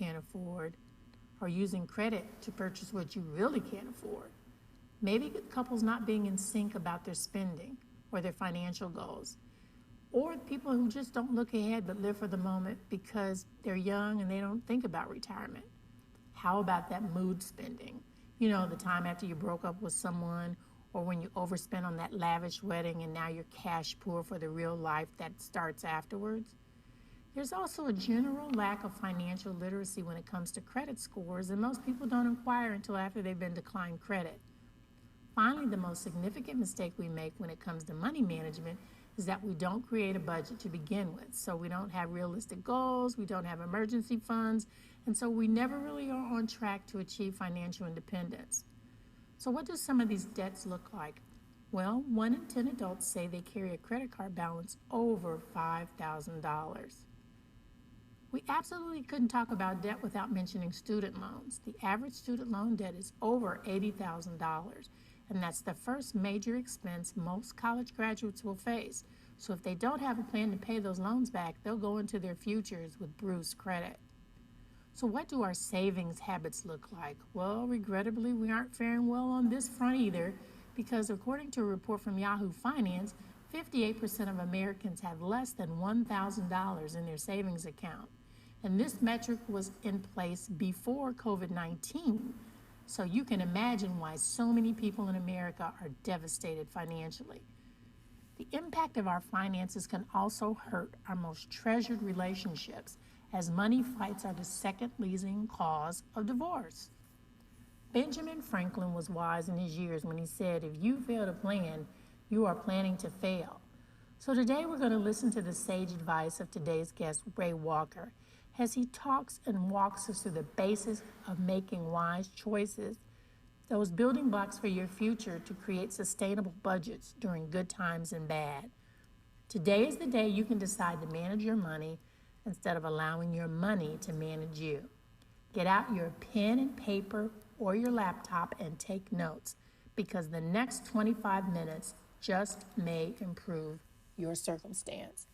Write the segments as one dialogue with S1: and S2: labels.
S1: can't afford, or using credit to purchase what you really can't afford. Maybe couples not being in sync about their spending or their financial goals, or people who just don't look ahead but live for the moment because they're young and they don't think about retirement. How about that mood spending? You know, the time after you broke up with someone, or when you overspent on that lavish wedding and now you're cash poor for the real life that starts afterwards. There's also a general lack of financial literacy when it comes to credit scores, and most people don't inquire until after they've been declined credit. Finally, the most significant mistake we make when it comes to money management is that we don't create a budget to begin with. So we don't have realistic goals, we don't have emergency funds, and so we never really are on track to achieve financial independence. So what do some of these debts look like? Well, 1 in 10 adults say they carry a credit card balance over $5,000. We absolutely couldn't talk about debt without mentioning student loans. The average student loan debt is over $80,000, and that's the first major expense most college graduates will face. So if they don't have a plan to pay those loans back, they'll go into their futures with bruised credit. So what do our savings habits look like? Well, regrettably, we aren't faring well on this front either, because according to a report from Yahoo Finance, 58% of Americans have less than $1,000 in their savings account. And this metric was in place before COVID-19. So you can imagine why so many people in America are devastated financially. The impact of our finances can also hurt our most treasured relationships, as money fights are the second leading cause of divorce. Benjamin Franklin was wise in his years when he said, if you fail to plan, you are planning to fail. So today we're going to listen to the sage advice of today's guest, Ray Walker, as he talks and walks us through the basis of making wise choices, those building blocks for your future to create sustainable budgets during good times and bad. Today is the day you can decide to manage your money instead of allowing your money to manage you. Get out your pen and paper or your laptop and take notes, because the next 25 minutes just may improve your circumstance.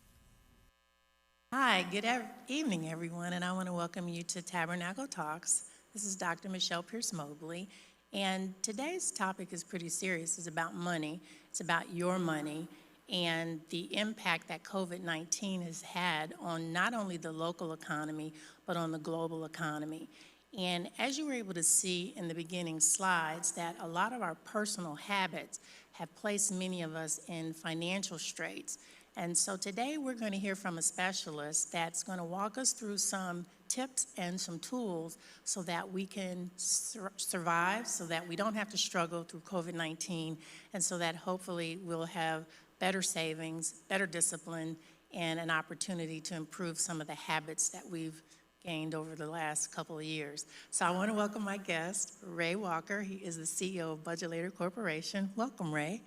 S1: Hi, good evening, everyone, and I want to welcome you to Tabernacle Talks. This is Dr. Michelle Pierce-Mobley, and today's topic is pretty serious. It's about money. It's about your money and the impact that COVID-19 has had on not only the local economy, but on the global economy. And as you were able to see in the beginning slides, that a lot of our personal habits have placed many of us in financial straits. And so today we're going to hear from a specialist that's going to walk us through some tips and some tools so that we can survive, so that we don't have to struggle through COVID-19, and so that hopefully we'll have better savings, better discipline, and an opportunity to improve some of the habits that we've gained over the last couple of years. So I want to welcome my guest, Ray Walker. He is the CEO of Budgelator Corporation. Welcome, Ray.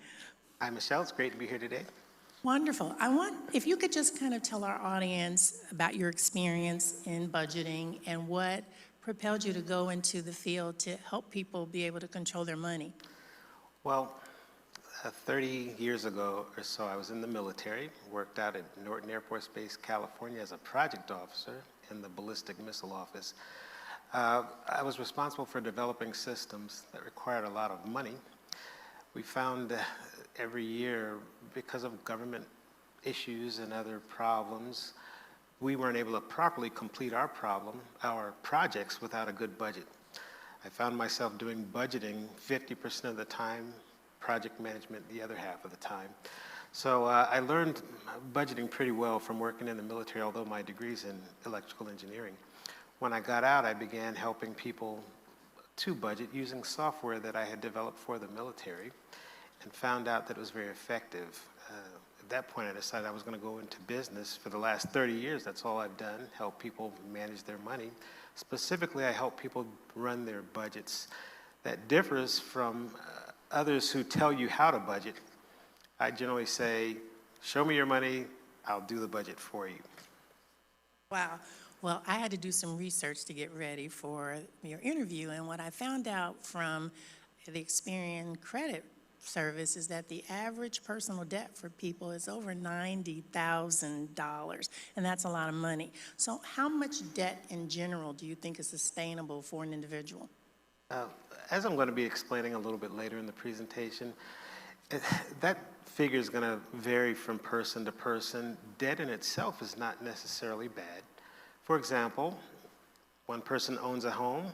S2: Hi, Michelle. It's great to be here today.
S1: Wonderful. If you could just kind of tell our audience about your experience in budgeting and what propelled you to go into the field to help people be able to control their money.
S2: Well, 30 years ago or so, I was in the military, worked out at Norton Air Force Base, California as a project officer in the ballistic missile office. I was responsible for developing systems that required a lot of money. We found every year, because of government issues and other problems, we weren't able to properly complete our projects without a good budget. I found myself doing budgeting 50% of the time, project management the other half of the time. So I learned budgeting pretty well from working in the military, although my degree's in electrical engineering. When I got out, I began helping people to budget using software that I had developed for the military, and found out that it was very effective. At that point, I decided I was going to go into business. For the last 30 years, that's all I've done, help people manage their money. Specifically, I help people run their budgets. That differs from others who tell you how to budget. I generally say, show me your money, I'll do the budget for you.
S1: Wow. Well, I had to do some research to get ready for your interview, and what I found out from the Experian credit
S3: service is that the average personal debt for people is over $90,000, and that's a lot of money. So how much debt in general do you think is sustainable for an individual?
S2: Uh, As I'm going to be explaining a little bit later in the presentation, that figure is going to vary from person to person. Debt in itself is not necessarily bad. For example, one person owns a home,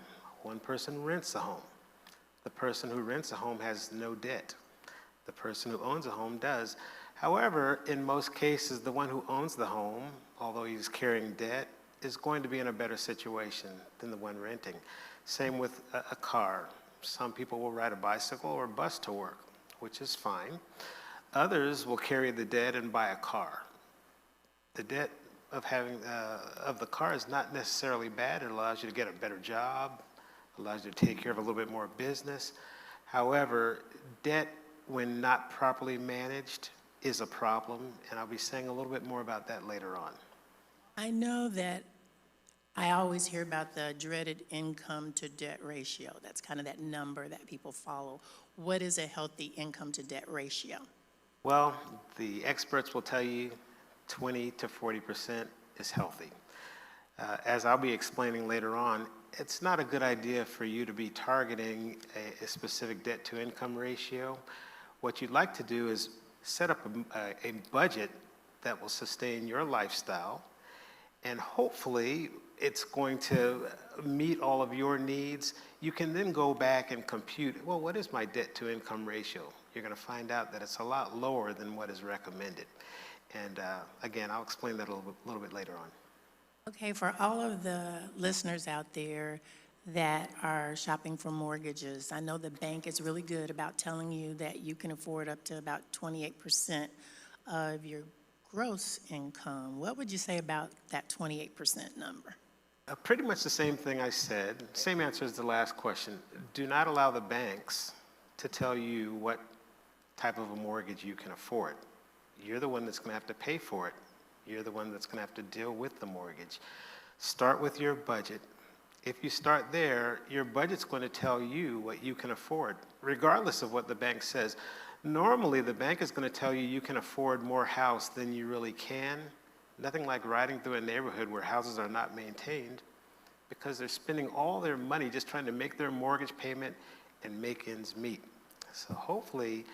S2: one person rents a home. The person who rents a home has no debt. The person who owns a home does. However, in most cases, the one who owns the home, although he's carrying debt, is going to be in a better situation than the one renting. Same with a car. Some people will ride a bicycle or bus to work, which is fine. Others will carry the debt and buy a car. The debt of the car is not necessarily bad. It allows you to get a better job, allows you to take care of a little bit more business. However, debt, when not properly managed, is a problem, and I'll be saying a little bit more about that later on.
S3: I know that I always hear about the dreaded income to debt ratio. That's kind of that number that people follow. What is a healthy income to debt ratio?
S2: Well, the experts will tell you 20 to 40% is healthy. As I'll be explaining later on, it's not a good idea for you to be targeting a specific debt to income ratio. What you'd like to do is set up a budget that will sustain your lifestyle, and hopefully it's going to meet all of your needs. You can then go back and compute, well, what is my debt to income ratio? You're going to find out that it's a lot lower than what is recommended. And again, I'll explain that a little bit later on.
S3: Okay, for all of the listeners out there that are shopping for mortgages, I know the bank is really good about telling you that you can afford up to about 28% of your gross income. What would you say about that 28% number?
S2: Pretty much the same thing I said, same answer as the last question. Do not allow the banks to tell you what type of a mortgage you can afford. You're the one that's going to have to pay for it. You're the one that's going to have to deal with the mortgage. Start with your budget. If you start there, your budget's going to tell you what you can afford, regardless of what the bank says. Normally, the bank is going to tell you you can afford more house than you really can. Nothing like riding through a neighborhood where houses are not maintained, because they're spending all their money just trying to make their mortgage payment and make ends meet. So hopefully,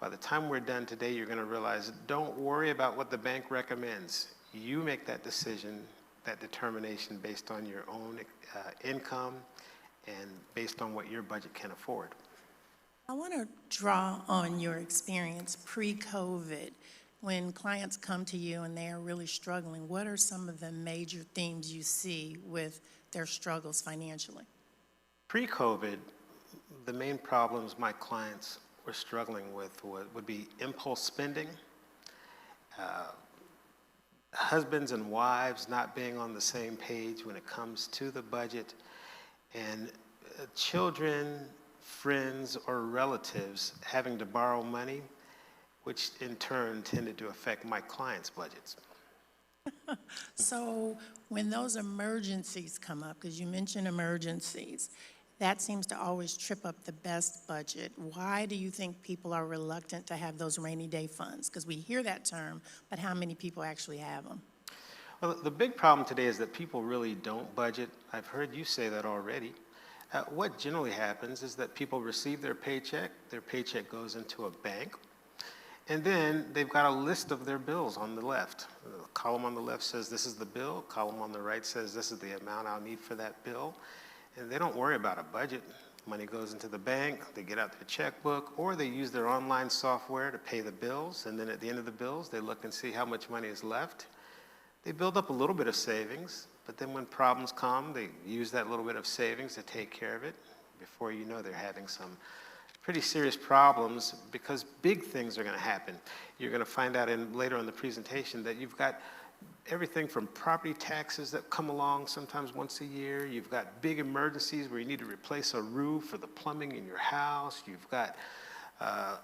S2: by the time we're done today, you're going to realize, don't worry about what the bank recommends. You make that decision, that determination based on your own income and based on what your budget can afford.
S3: I want to draw on your experience pre-COVID. When clients come to you and they are really struggling, what are some of the major themes you see with their struggles financially?
S2: Pre-COVID, the main problems my clients were struggling with would be impulse spending, husbands and wives not being on the same page when it comes to the budget, and children, friends, or relatives having to borrow money, which in turn tended to affect my clients' budgets.
S3: So when those emergencies come up, because you mentioned emergencies, that seems to always trip up the best budget. Why do you think people are reluctant to have those rainy day funds? Because we hear that term, but how many people actually have them?
S2: Well, the big problem today is that people really don't budget. I've heard you say that already. What generally happens is that people receive their paycheck goes into a bank, and then they've got a list of their bills on the left. The column on the left says this is the bill, column on the right says this is the amount I'll need for that bill. And they don't worry about a budget. Money goes into the bank, they get out their checkbook, or they use their online software to pay the bills, and then at the end of the bills, they look and see how much money is left. They build up a little bit of savings, but then when problems come, they use that little bit of savings to take care of it. Before you know, they're having some pretty serious problems because big things are going to happen. You're going to find out later in the presentation that you've got everything from property taxes that come along sometimes once a year. You've got big emergencies where you need to replace a roof or the plumbing in your house. You've got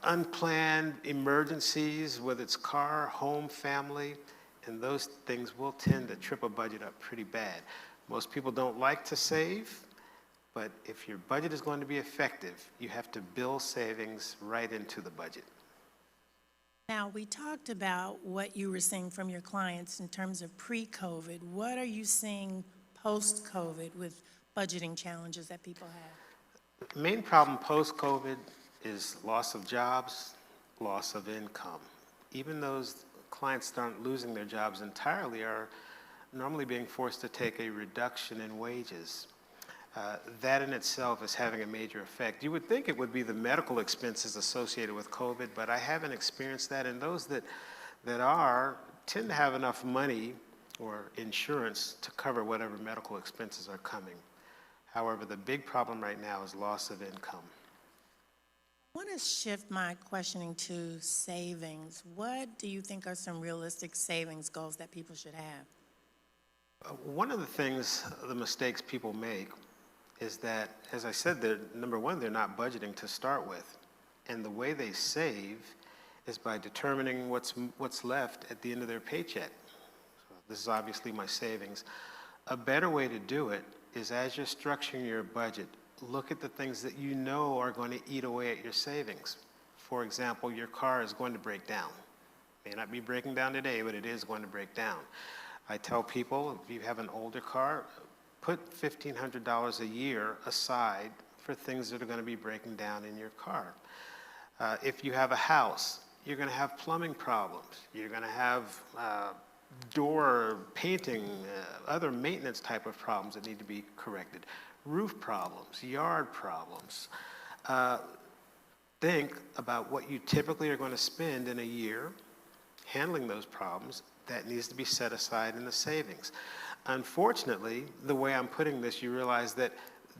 S2: unplanned emergencies, whether it's car, home, family, and those things will tend to trip a budget up pretty bad. Most people don't like to save, But if your budget is going to be effective, you have to build savings right into the budget.
S3: Now, we talked about what you were seeing from your clients in terms of pre-COVID. What are you seeing post-COVID with budgeting challenges that people have?
S2: The main problem post-COVID is loss of jobs, loss of income. Even those clients that aren't losing their jobs entirely are normally being forced to take a reduction in wages. That in itself is having a major effect. You would think it would be the medical expenses associated with COVID, but I haven't experienced that. And those that are tend to have enough money or insurance to cover whatever medical expenses are coming. However, the big problem right now is loss of income.
S3: I want to shift my questioning to savings. What do you think are some realistic savings goals that people should have?
S2: One of the things, the mistakes people make is that, as I said, number one, they're not budgeting to start with. And the way they save is by determining what's left at the end of their paycheck. So this is obviously my savings. A better way to do it is, as you're structuring your budget, look at the things that you know are going to eat away at your savings. For example, your car is going to break down. It may not be breaking down today, but it is going to break down. I tell people, if you have an older car, put $1,500 a year aside for things that are going to be breaking down in your car. If you have a house, you're going to have plumbing problems. You're going to have door painting, other maintenance type of problems that need to be corrected. Roof problems, yard problems. Think about what you typically are going to spend in a year handling those problems. That needs to be set aside in the savings. Unfortunately, the way I'm putting this, you realize that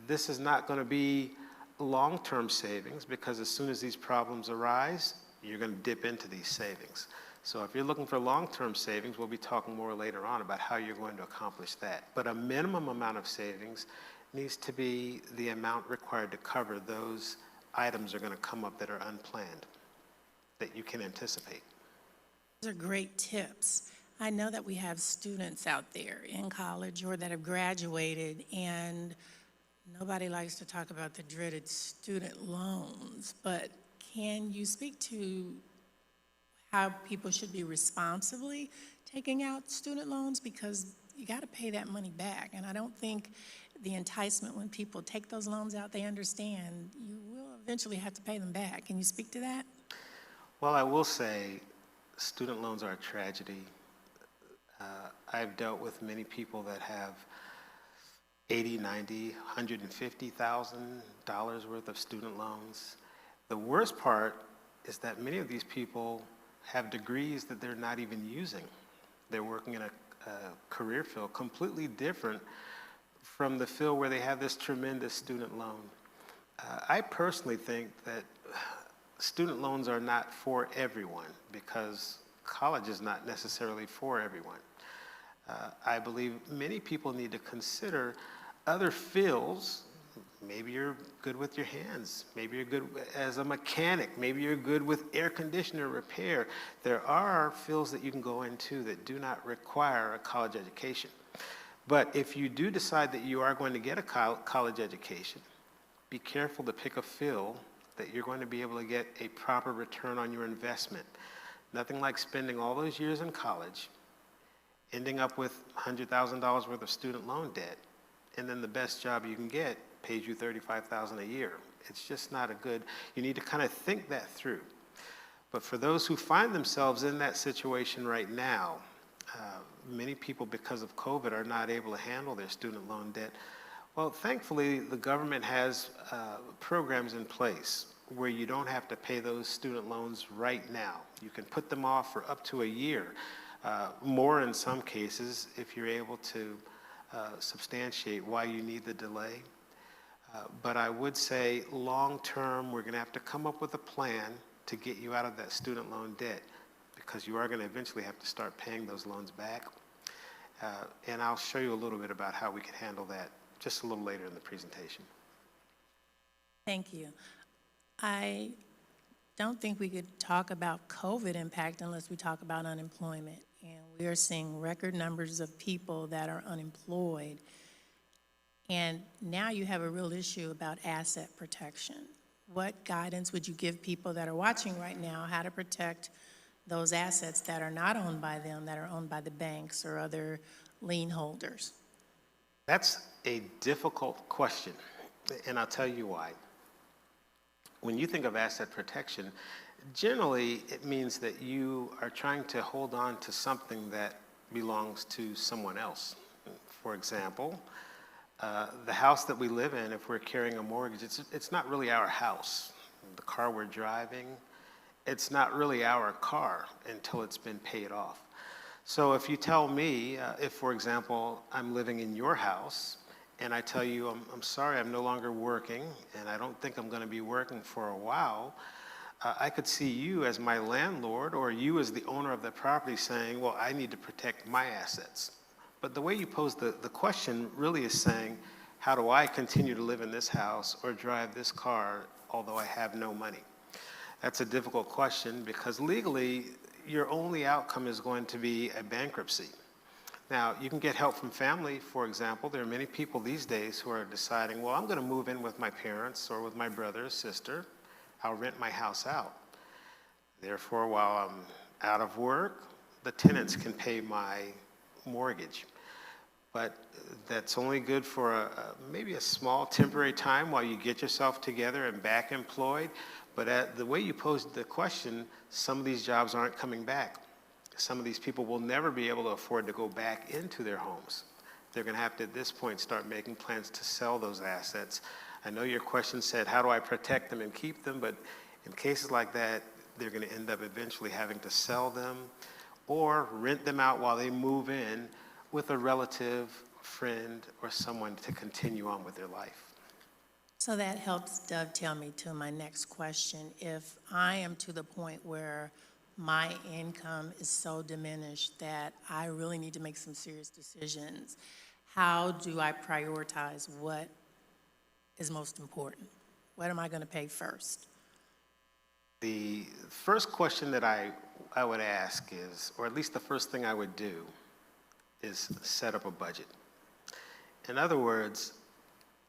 S2: this is not going to be long-term savings, because as soon as these problems arise, you're going to dip into these savings. So if you're looking for long-term savings, we'll be talking more later on about how you're going to accomplish that. But a minimum amount of savings needs to be the amount required to cover those items that are going to come up that are unplanned, that you can anticipate.
S3: Those are great tips. I know that we have students out there in college or that have graduated, and nobody likes to talk about the dreaded student loans, but can you speak to how people should be responsibly taking out student loans? Because you got to pay that money back, and I don't think the enticement when people take those loans out, they understand you will eventually have to pay them back. Can you speak to that?
S2: Well, I will say student loans are a tragedy. I've dealt with many people that have $80,000, $90,000, $150,000 worth of student loans. The worst part is that many of these people have degrees that they're not even using. They're working in a career field completely different from the field where they have this tremendous student loan. I personally think that student loans are not for everyone, because college is not necessarily for everyone. I believe many people need to consider other fields. Maybe you're good with your hands. Maybe you're good as a mechanic. Maybe you're good with air conditioner repair. There are fields that you can go into that do not require a college education. But if you do decide that you are going to get a college education, be careful to pick a field that you're going to be able to get a proper return on your investment. Nothing like spending all those years in college, ending up with $100,000 worth of student loan debt, and then the best job you can get pays you $35,000 a year. It's just not a good, you need to kind of think that through. But for those who find themselves in that situation right now, many people, because of COVID, are not able to handle their student loan debt. Well, thankfully, the government has programs in place where you don't have to pay those student loans right now. You can put them off for up to a year, more in some cases, if you're able to substantiate why you need the delay. But I would say long-term, we're going to have to come up with a plan to get you out of that student loan debt, because you are going to eventually have to start paying those loans back. And I'll show you a little bit about how we can handle that just a little later in the presentation.
S3: Thank you. I don't think we could talk about COVID impact unless we talk about unemployment. And we are seeing record numbers of people that are unemployed. And now you have a real issue about asset protection. What guidance would you give people that are watching right now how to protect those assets that are not owned by them, that are owned by the banks or other lien holders?
S2: That's a difficult question, and I'll tell you why. When you think of asset protection, generally it means that you are trying to hold on to something that belongs to someone else. For example, the house that we live in, if we're carrying a mortgage, it's not really our house. The car we're driving, it's not really our car until it's been paid off. So if you tell me, if for example, I'm living in your house and I tell you, I'm sorry, I'm no longer working and I don't think I'm going to be working for a while, I could see you as my landlord or you as the owner of the property saying, well, I need to protect my assets. But the way you pose the question really is saying, how do I continue to live in this house or drive this car although I have no money? That's a difficult question because legally, your only outcome is going to be a bankruptcy. Now, you can get help from family, for example. There are many people these days who are deciding, well, I'm going to move in with my parents or with my brother or sister. I'll rent my house out. Therefore, while I'm out of work, the tenants can pay my mortgage. But that's only good for maybe a small temporary time while you get yourself together and back employed. But the way you posed the question, some of these jobs aren't coming back. Some of these people will never be able to afford to go back into their homes. They're going to have to, at this point, start making plans to sell those assets. I know your question said, how do I protect them and keep them? But in cases like that, they're going to end up eventually having to sell them or rent them out while they move in with a relative, friend, or someone to continue on with their life.
S3: So that helps dovetail me to my next question. If I am to the point where my income is so diminished that I really need to make some serious decisions, how do I prioritize what is most important? What am I going to pay first?
S2: The first question that I would ask is, or at least the first thing I would do, is set up a budget. In other words,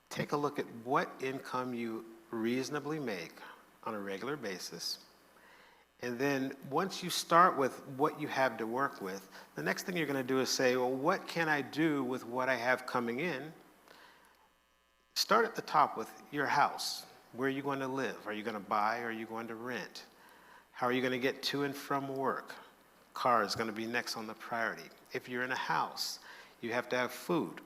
S2: take a look at what income you reasonably make on a regular basis. And then once you start with what you have to work with, the next thing you're going to do is say, well, what can I do with what I have coming in? Start at the top with your house. Where are you going to live? Are you going to buy or are you going to rent? How are you going to get to and from work? Car is going to be next on the priority. If you're in a house, you have to have food.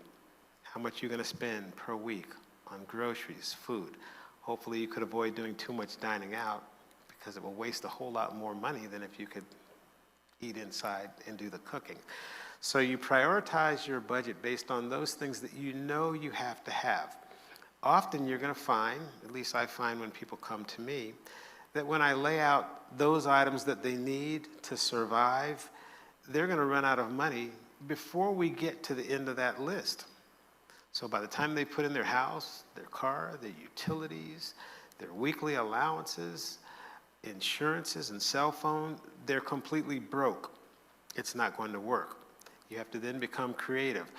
S2: How much are you going to spend per week on groceries, food? Hopefully you could avoid doing too much dining out because it will waste a whole lot more money than if you could eat inside and do the cooking. So you prioritize your budget based on those things that you know you have to have. Often you're going to find, at least I find when people come to me, that when I lay out those items that they need to survive, they're going to run out of money before we get to the end of that list. So by the time they put in their house, their car, their utilities, their weekly allowances, insurances, and cell phone, they're completely broke. It's not going to work. You have to then become creative.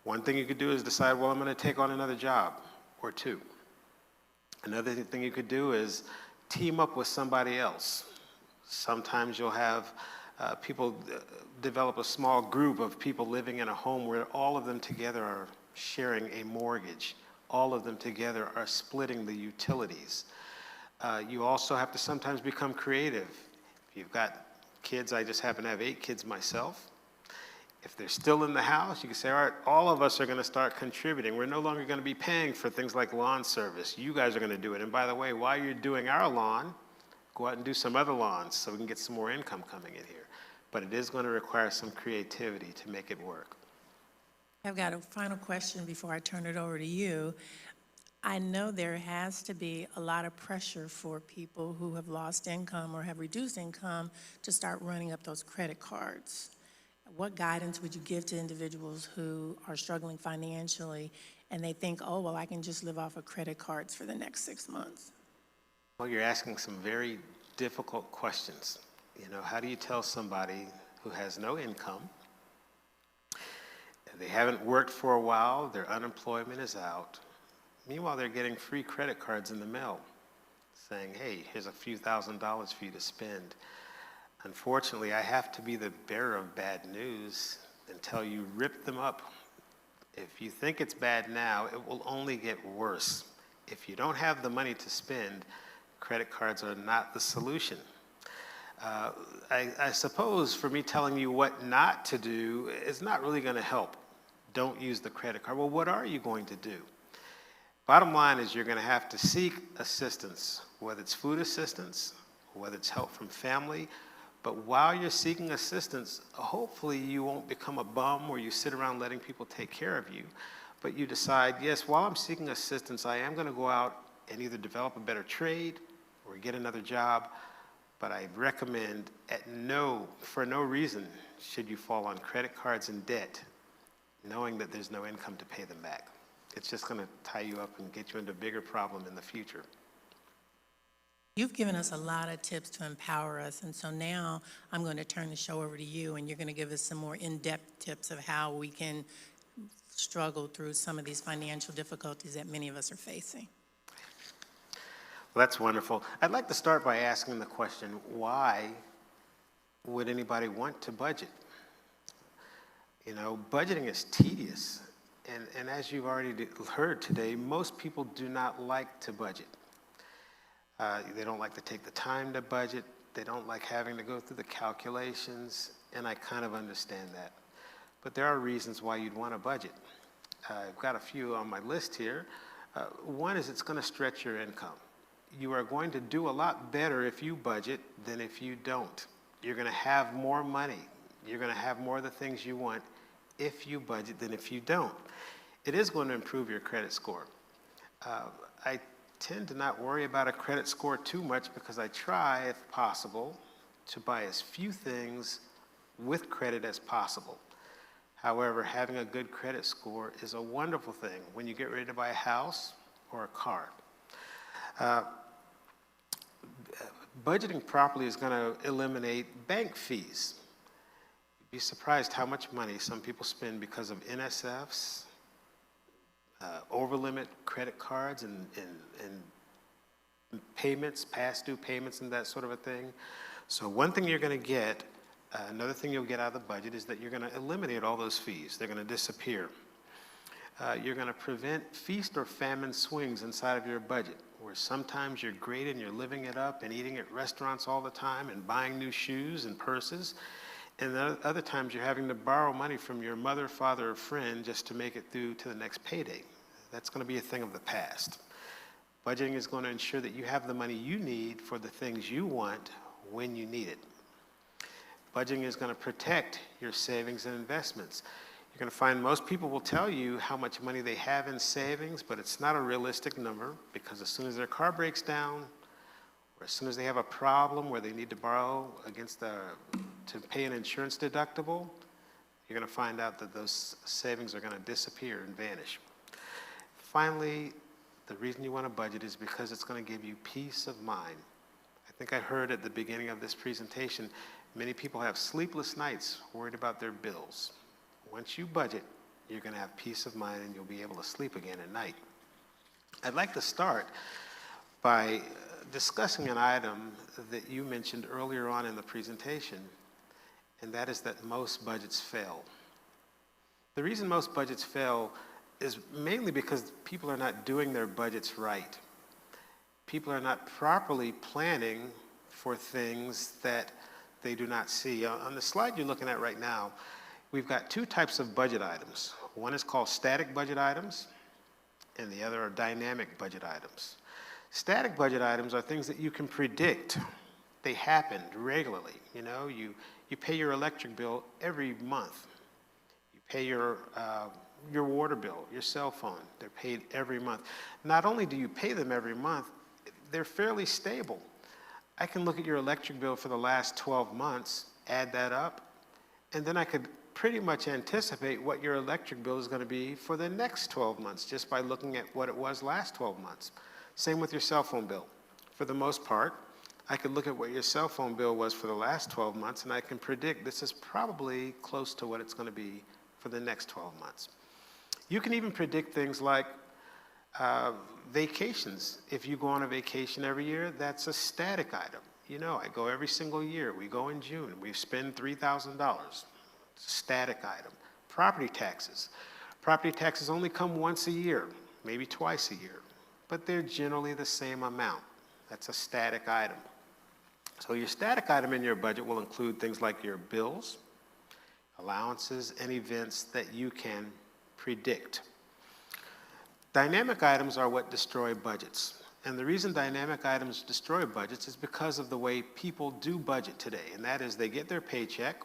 S2: One thing you could do is decide, well, I'm going to take on another job or two. Another thing you could do is team up with somebody else. Sometimes you'll have people develop a small group of people living in a home where all of them together are sharing a mortgage. All of them together are splitting the utilities. You also have to sometimes become creative. If you've got kids, I just happen to have 8 kids myself. If they're still in the house, you can say, all right, all of us are going to start contributing. We're no longer going to be paying for things like lawn service. You guys are going to do it. And by the way, while you're doing our lawn, go out and do some other lawns so we can get some more income coming in here. But it is going to require some creativity to make it work.
S3: I've got a final question before I turn it over to you. I know there has to be a lot of pressure for people who have lost income or have reduced income to start running up those credit cards. What guidance would you give to individuals who are struggling financially and they think, oh, well, I can just live off of credit cards for the next 6 months?
S2: Well, you're asking some very difficult questions. You know, how do you tell somebody who has no income They haven't worked for a while, their unemployment is out. Meanwhile, they're getting free credit cards in the mail saying, hey, here's a few $1,000s for you to spend. Unfortunately, I have to be the bearer of bad news and tell you, rip them up. If you think it's bad now, it will only get worse. If you don't have the money to spend, credit cards are not the solution. I suppose for me telling you what not to do is not really going to help. Don't use the credit card. Well, what are you going to do? Bottom line is you're going to have to seek assistance, whether it's food assistance, whether it's help from family. But while you're seeking assistance, hopefully you won't become a bum where you sit around letting people take care of you. But you decide, yes, while I'm seeking assistance, I am going to go out and either develop a better trade or get another job. But I recommend for no reason should you fall on credit cards in debt, knowing that there's no income to pay them back. It's just going to tie you up and get you into a bigger problem in the future.
S3: You've given us a lot of tips to empower us, and so now I'm going to turn the show over to you, and you're going to give us some more in-depth tips of how we can struggle through some of these financial difficulties that many of us are facing.
S2: Well, that's wonderful. I'd like to start by asking the question, why would anybody want to budget? You know, budgeting is tedious. And as you've already heard today, most people do not like to budget. They don't like to take the time to budget. They don't like having to go through the calculations, and I kind of understand that. But there are reasons why you'd want to budget. I've got a few on my list here. One is it's going to stretch your income. You are going to do a lot better if you budget than if you don't. You're going to have more money. You're going to have more of the things you want if you budget than if you don't. It is going to improve your credit score. I tend to not worry about a credit score too much because I try, if possible, to buy as few things with credit as possible. However, having a good credit score is a wonderful thing when you get ready to buy a house or a car. Budgeting properly is going to eliminate bank fees. You'd be surprised how much money some people spend because of NSFs, over-limit credit cards and payments, past due payments and that sort of a thing. So one thing you're going to get, another thing you'll get out of the budget is that you're going to eliminate all those fees. They're going to disappear. You're going to prevent feast or famine swings inside of your budget, where sometimes you're great and you're living it up and eating at restaurants all the time and buying new shoes and purses. And then other times you're having to borrow money from your mother, father, or friend just to make it through to the next payday. That's going to be a thing of the past. Budgeting is going to ensure that you have the money you need for the things you want when you need it. Budgeting is going to protect your savings and investments. You're going to find most people will tell you how much money they have in savings, but it's not a realistic number because as soon as their car breaks down, or as soon as they have a problem where they need to borrow to pay an insurance deductible, you're going to find out that those savings are going to disappear and vanish. Finally, the reason you want to budget is because it's going to give you peace of mind. I think I heard at the beginning of this presentation, many people have sleepless nights worried about their bills. Once you budget, you're going to have peace of mind and you'll be able to sleep again at night. I'd like to start by discussing an item that you mentioned earlier on in the presentation, and that is that most budgets fail. The reason most budgets fail is mainly because people are not doing their budgets right. People are not properly planning for things that they do not see. On the slide you're looking at right now, we've got two types of budget items. One is called static budget items, and the other are dynamic budget items. Static budget items are things that you can predict. They happen regularly. You know, you pay your electric bill every month. You pay your water bill, your cell phone. They're paid every month. Not only do you pay them every month, they're fairly stable. I can look at your electric bill for the last 12 months, add that up, and then I could pretty much anticipate what your electric bill is going to be for the next 12 months just by looking at what it was last 12 months. Same with your cell phone bill. For the most part, I could look at what your cell phone bill was for the last 12 months and I can predict this is probably close to what it's going to be for the next 12 months. You can even predict things like vacations. If you go on a vacation every year, that's a static item. You know, I go every single year. We go in June. We spend $3,000. It's a static item. Property taxes. Property taxes only come once a year, maybe twice a year, but they're generally the same amount. That's a static item. So your static item in your budget will include things like your bills, allowances, and events that you can predict. Dynamic items are what destroy budgets. And the reason dynamic items destroy budgets is because of the way people do budget today. And that is they get their paycheck,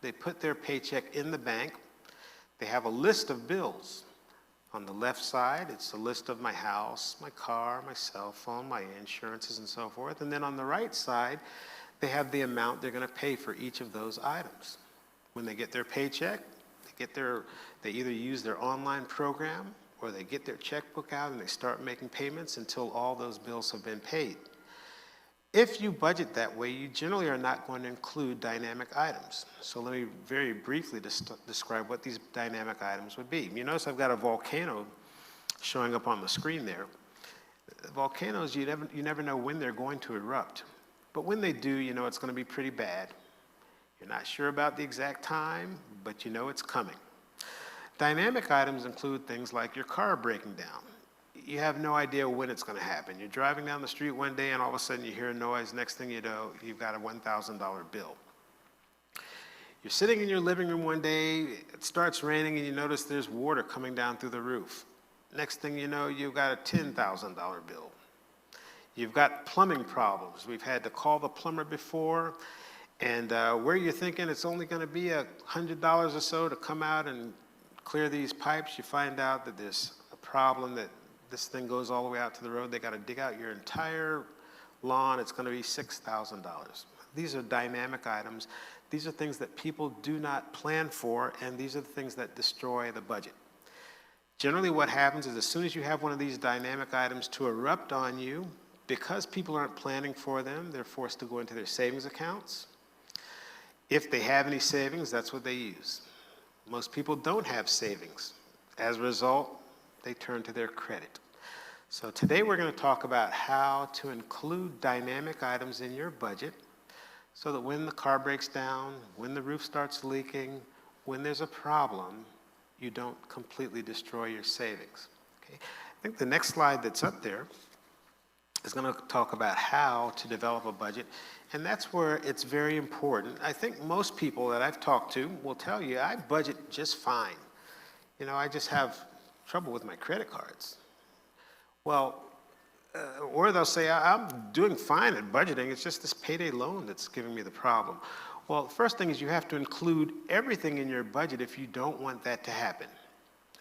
S2: they put their paycheck in the bank, they have a list of bills. On the left side, it's a list of my house, my car, my cell phone, my insurances, and so forth. And then on the right side, they have the amount they're going to pay for each of those items. When they get their paycheck, they either use their online program or they get their checkbook out and they start making payments until all those bills have been paid. If you budget that way, you generally are not going to include dynamic items. So let me very briefly describe what these dynamic items would be. You notice I've got a volcano showing up on the screen there. Volcanoes, you never know when they're going to erupt. But when they do, you know it's going to be pretty bad. You're not sure about the exact time, but you know it's coming. Dynamic items include things like your car breaking down. You have no idea when it's going to happen. You're driving down the street one day and all of a sudden you hear a noise. Next thing you know, you've got a $1,000 bill. You're sitting in your living room one day, it starts raining and you notice there's water coming down through the roof. Next thing you know, you've got a $10,000 bill. You've got plumbing problems. We've had to call the plumber before, and where you're thinking it's only going to be $100 or so to come out and clear these pipes, you find out that there's a problem that this thing goes all the way out to the road. They got to dig out your entire lawn. It's going to be $6,000. These are dynamic items. These are things that people do not plan for, and these are the things that destroy the budget. Generally what happens is as soon as you have one of these dynamic items to erupt on you, because people aren't planning for them, they're forced to go into their savings accounts. If they have any savings, that's what they use. Most people don't have savings. As a result, they turn to their credit. So today we're going to talk about how to include dynamic items in your budget so that when the car breaks down, when the roof starts leaking, when there's a problem, you don't completely destroy your savings. Okay? I think the next slide that's up there is going to talk about how to develop a budget, and that's where it's very important. I think most people that I've talked to will tell you, I budget just fine. You know, I just have trouble with my credit cards. Well, or they'll say, I'm doing fine at budgeting, it's just this payday loan that's giving me the problem. Well, the first thing is you have to include everything in your budget if you don't want that to happen.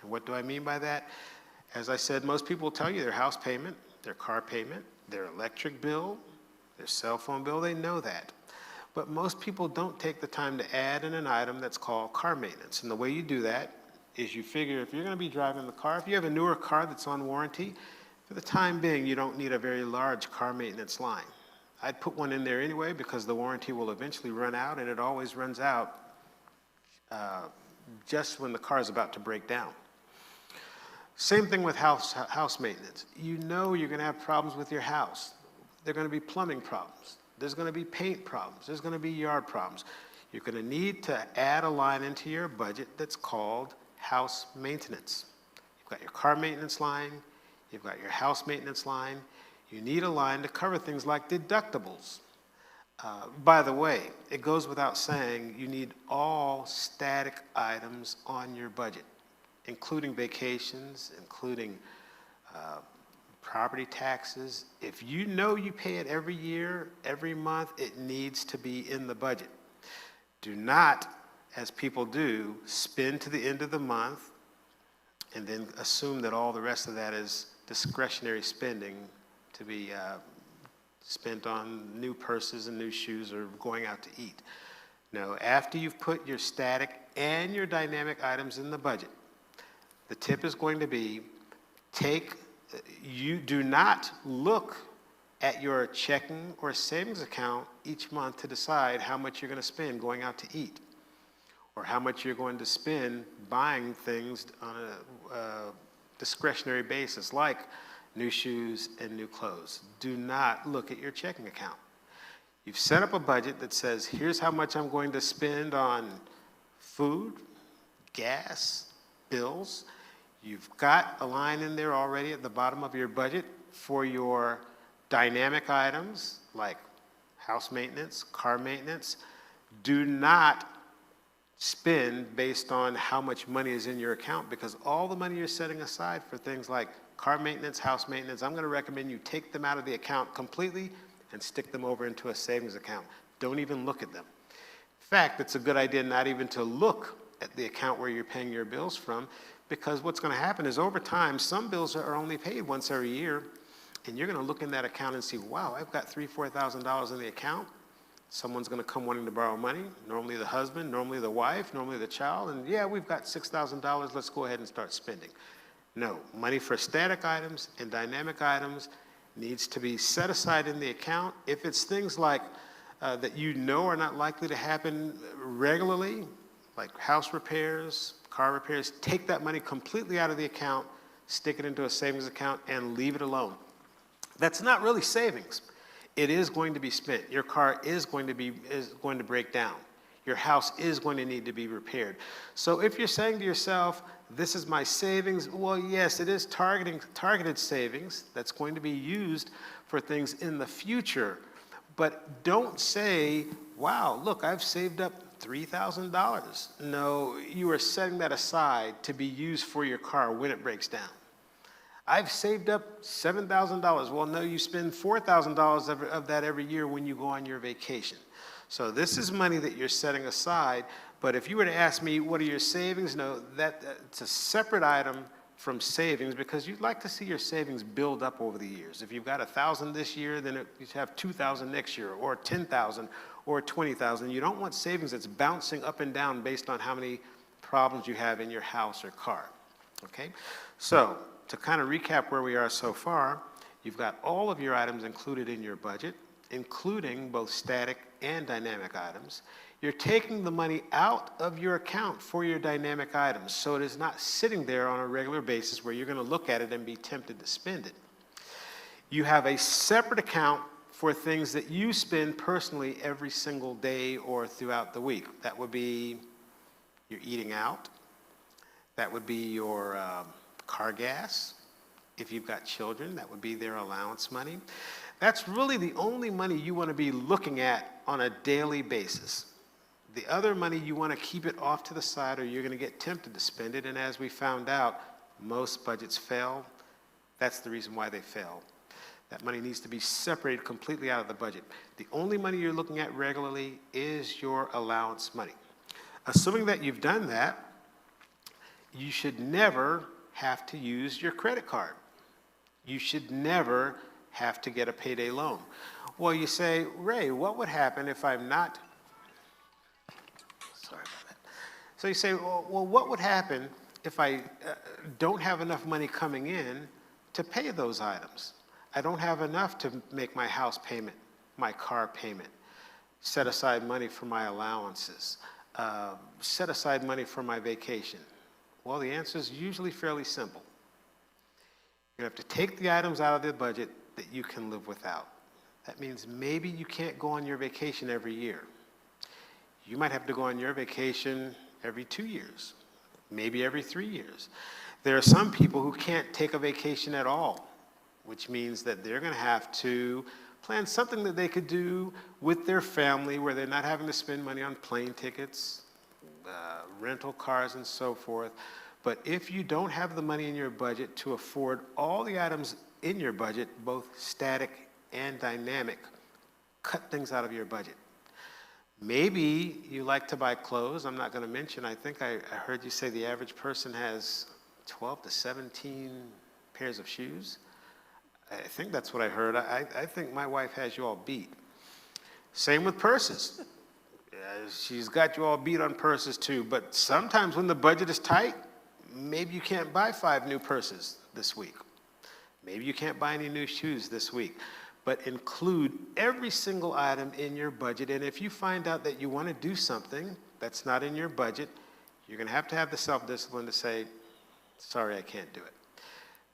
S2: And what do I mean by that? As I said, most people will tell you their house payment, their car payment, their electric bill, their cell phone bill, they know that. But most people don't take the time to add in an item that's called car maintenance. And the way you do that is you figure if you're going to be driving the car, if you have a newer car that's on warranty, for the time being, you don't need a very large car maintenance line. I'd put one in there anyway because the warranty will eventually run out, and it always runs out just when the car is about to break down. Same thing with house maintenance. You know you're going to have problems with your house. There are going to be plumbing problems. There's going to be paint problems. There's going to be yard problems. You're going to need to add a line into your budget that's called house maintenance. You've got your car maintenance line. You've got your house maintenance line. You need a line to cover things like deductibles. By the way, it goes without saying you need all static items on your budget, including vacations, including property taxes. If you know you pay it every year, every month, it needs to be in the budget. Do not, as people do, spend to the end of the month and then assume that all the rest of that is discretionary spending to be spent on new purses and new shoes or going out to eat. No, after you've put your static and your dynamic items in the budget, the tip is going to be you do not look at your checking or savings account each month to decide how much you're going to spend going out to eat. or how much you're going to spend buying things on a discretionary basis, like new shoes and new clothes. Do not look at your checking account. You've set up a budget that says, here's how much I'm going to spend on food, gas, bills. You've got a line in there already at the bottom of your budget for your dynamic items like house maintenance, car maintenance. Do not spend based on how much money is in your account, because all the money you're setting aside for things like car maintenance, house maintenance, I'm going to recommend you take them out of the account completely and stick them over into a savings account. Don't even look at them. In fact, it's a good idea not even to look at the account where you're paying your bills from, because what's going to happen is over time, some bills are only paid once every year, and you're going to look in that account and see, wow, I've got $3,000, $4,000 in the account. Someone's going to come wanting to borrow money, normally the husband, normally the wife, normally the child, and yeah, we've got $6,000, let's go ahead and start spending. No, money for static items and dynamic items needs to be set aside in the account. If it's things like that you know are not likely to happen regularly, like house repairs, car repairs, take that money completely out of the account, stick it into a savings account, and leave it alone. That's not really savings. It is going to be spent. Your car is going to break down. Your house is going to need to be repaired. So if you're saying to yourself, this is my savings, well, yes, it is targeted savings that's going to be used for things in the future. But don't say, wow, look, I've saved up $3,000. No, you are setting that aside to be used for your car when it breaks down. I've saved up $7,000. Well, no, you spend $4,000 of that every year when you go on your vacation. So this is money that you're setting aside. But if you were to ask me, what are your savings? No, it's a separate item from savings, because you'd like to see your savings build up over the years. If you've got $1,000 this year, then you have $2,000 next year, or $10,000, or $20,000. You don't want savings that's bouncing up and down based on how many problems you have in your house or car. Okay? So to kind of recap where we are so far, you've got all of your items included in your budget, including both static and dynamic items. You're taking the money out of your account for your dynamic items, so it is not sitting there on a regular basis where you're going to look at it and be tempted to spend it. You have a separate account for things that you spend personally every single day or throughout the week. That would be your eating out. That would be your car gas. If you've got children, that would be their allowance money. That's really the only money you want to be looking at on a daily basis. The other money, you want to keep it off to the side, or you're going to get tempted to spend it. And as we found out, most budgets fail. That's the reason why they fail. That money needs to be separated completely out of the budget. The only money you're looking at regularly is your allowance money. Assuming that you've done that, you should never have to use your credit card. You should never have to get a payday loan. Well, you say, Ray, what would happen if I'm not... Sorry about that. So you say, well, what would happen if I don't have enough money coming in to pay those items? I don't have enough to make my house payment, my car payment, set aside money for my allowances, set aside money for my vacation. Well, the answer is usually fairly simple. You're going to have to take the items out of the budget that you can live without. That means maybe you can't go on your vacation every year. You might have to go on your vacation every 2 years, maybe every 3 years. There are some people who can't take a vacation at all, which means that they're going to have to plan something that they could do with their family where they're not having to spend money on plane tickets, rental cars, and so forth. But if you don't have the money in your budget to afford all the items in your budget, both static and dynamic, cut things out of your budget. Maybe you like to buy clothes. I'm not going to mention, I think I heard you say the average person has 12 to 17 pairs of shoes. I think that's what I heard. I think my wife has you all beat. Same with purses. She's got you all beat on purses too, but sometimes when the budget is tight, maybe you can't buy 5 new purses this week. Maybe you can't buy any new shoes this week. but include every single item in your budget. And if you find out that you want to do something that's not in your budget, you're going to have the self-discipline to say, sorry, I can't do it.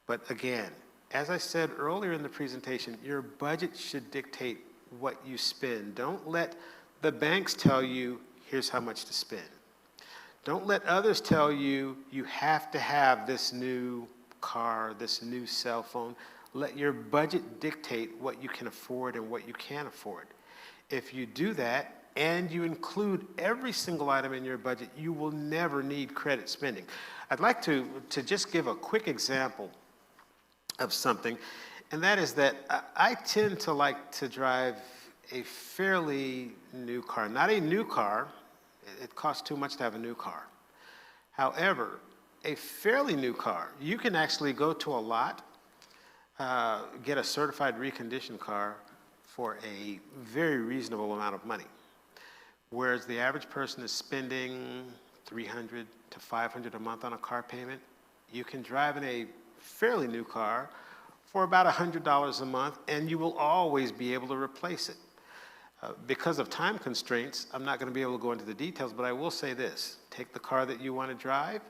S2: But again, as I said earlier in the presentation, your budget should dictate what you spend. Don't let the banks tell you, here's how much to spend. Don't let others tell you, you have to have this new car, this new cell phone. Let your budget dictate what you can afford and what you can't afford. If you do that and you include every single item in your budget, you will never need credit spending. I'd like to just give a quick example of something, and that is that I tend to like to drive a fairly new car. Not a new car, it costs too much to have a new car. However, a fairly new car, you can actually go to a lot, get a certified reconditioned car for a very reasonable amount of money. Whereas the average person is spending $300 to $500 a month on a car payment, you can drive in a fairly new car for about $100 a month, and you will always be able to replace it. Because of time constraints, I'm not going to be able to go into the details, but I will say this. Take the car that you want to drive,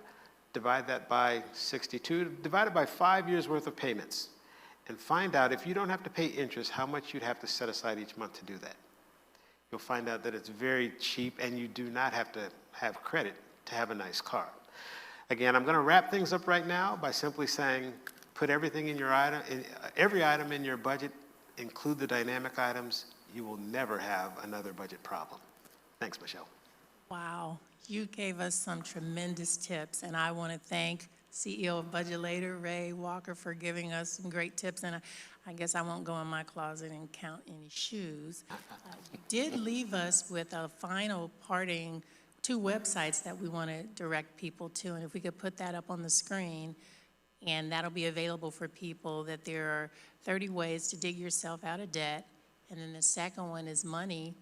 S2: divide that by 62, divide it by 5 years worth of payments, and find out if you don't have to pay interest, how much you'd have to set aside each month to do that. You'll find out that it's very cheap, and you do not have to have credit to have a nice car. Again, I'm going to wrap things up right now by simply saying, put everything in your item, every item in your budget, include the dynamic items. You will never have another budget problem. Thanks, Michelle.
S3: Wow, you gave us some tremendous tips, and I want to thank CEO of Budgetator, Ray Walker, for giving us some great tips. And I guess I won't go in my closet and count any shoes. You did leave us with a final parting 2 websites that we want to direct people to, and if we could put that up on the screen, and that'll be available for people, that there are 30 ways to dig yourself out of debt. And then the second one is money.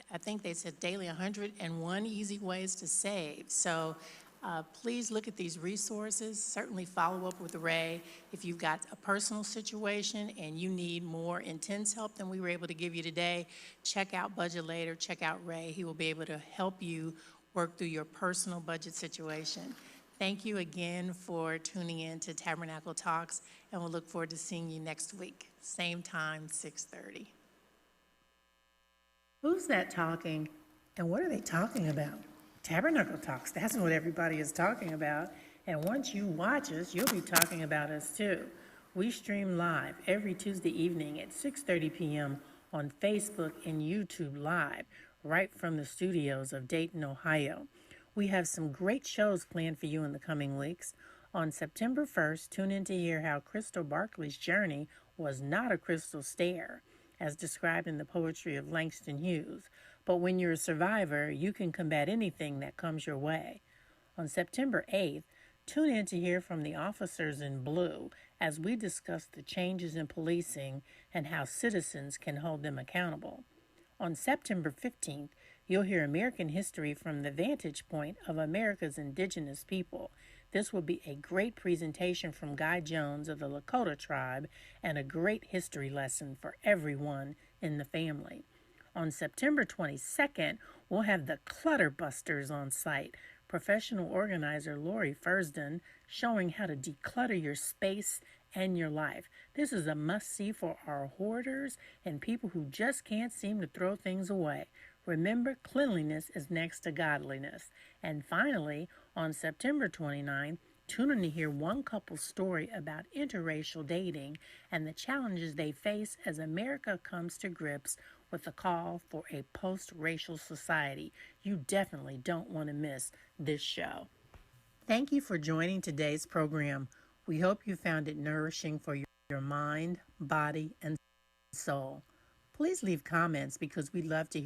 S3: I think they said daily 101 easy ways to save. So please look at these resources. Certainly follow up with Ray. If you've got a personal situation and you need more intense help than we were able to give you today, check out Budgetator, check out Ray. He will be able to help you work through your personal budget situation. Thank you again for tuning in to Tabernacle Talks, and we'll look forward to seeing you next week. Same time, 6:30. Who's that talking, and what are they talking about? Tabernacle Talks, that's what everybody is talking about. And once you watch us, you'll be talking about us too. We stream live every Tuesday evening at 6:30 p.m. on Facebook and YouTube Live, right from the studios of Dayton, Ohio. We have some great shows planned for you in the coming weeks. On September 1st, tune in to hear how Crystal Barkley's journey was not a crystal stair, as described in the poetry of Langston Hughes. But when you're a survivor, you can combat anything that comes your way. On September 8th, tune in to hear from the officers in blue as we discuss the changes in policing and how citizens can hold them accountable. On September 15th, you'll hear American history from the vantage point of America's indigenous people. This will be a great presentation from Guy Jones of the Lakota tribe and a great history lesson for everyone in the family. On September 22nd, we'll have the Clutter Busters on site. Professional organizer Lori Fursden showing how to declutter your space and your life. This is a must-see for our hoarders and people who just can't seem to throw things away. Remember, cleanliness is next to godliness. And finally, on September 29th, tune in to hear one couple's story about interracial dating and the challenges they face as America comes to grips with the call for a post-racial society. You definitely don't want to miss this show. Thank you for joining today's program. We hope you found it nourishing for your mind, body, and soul. Please leave comments because we'd love to hear